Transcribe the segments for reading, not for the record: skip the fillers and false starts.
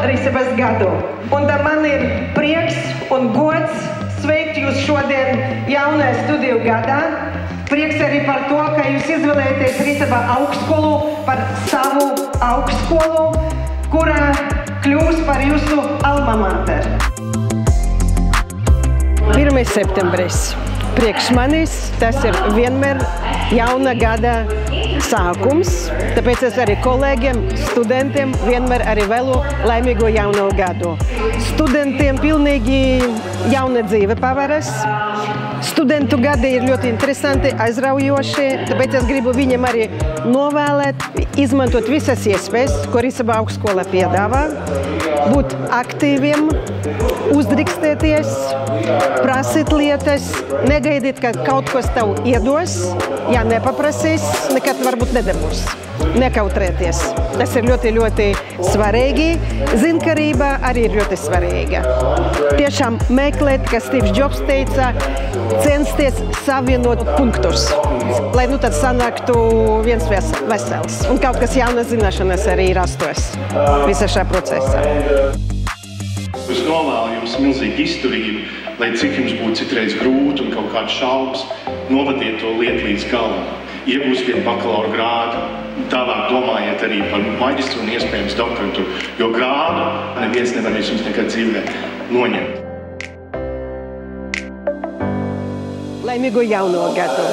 Risebas gadu. Un man ir prieks un gods sveikt jūs šodien jaunajā studiju gadā. Prieks arī par to, ka jūs izvēlēties Risebā augstskolu par savu augstskolu, kura kļūs par jūsu alma mater. 1. septembris. Priekš manis tas ir vienmēr jauna gada sākums, tāpēc es arī kolēģiem, studentiem vienmēr arī vēlu laimīgu jauno gadu. Studentiem pilnīgi jauna dzīve paveras. Studentu gadi ir ļoti interesanti, aizraujoši, tāpēc es gribu viņiem arī novēlēt, izmantot visas iespējas, ko Risebā augstskola piedāvā, būt aktīviem, uzdrīkstēties, prasīt lietas, negaidīt, ka kaut kas tev iedos, ja nepaprasīs, nekad varbūt nedabūs. Nekautrēties. Tas ir ļoti, ļoti svarīgi. Zinkarība arī ir ļoti svarīga. Tiešām meklēt, kā Steve's Jobs teica, censties savienot punktus, lai tad sanāktu viens vesels. Un kaut kas jaunas zināšanas arī rastos visā šajā procesā. Es novēlu jums milzīgu izturību, lai cik jums būtu citreiz grūti un kaut kāds šaubas, novadiet to lietu līdz galam. Iegūstiet bakalaura grādu, tālāk domājiet arī par maģistru un iespējams doktorantūru, jo grādu neviens nevarēs jums nekad dzīvē noņemt. Laimīgu jauno gadu,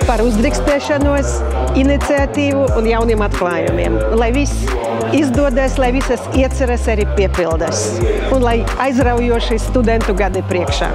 par uzdrīkstēšanos, iniciatīvu un jauniem atklājumiem. Lai viss izdodas, lai visas ieceres arī piepildas un lai aizraujoši studentu gadi priekšā.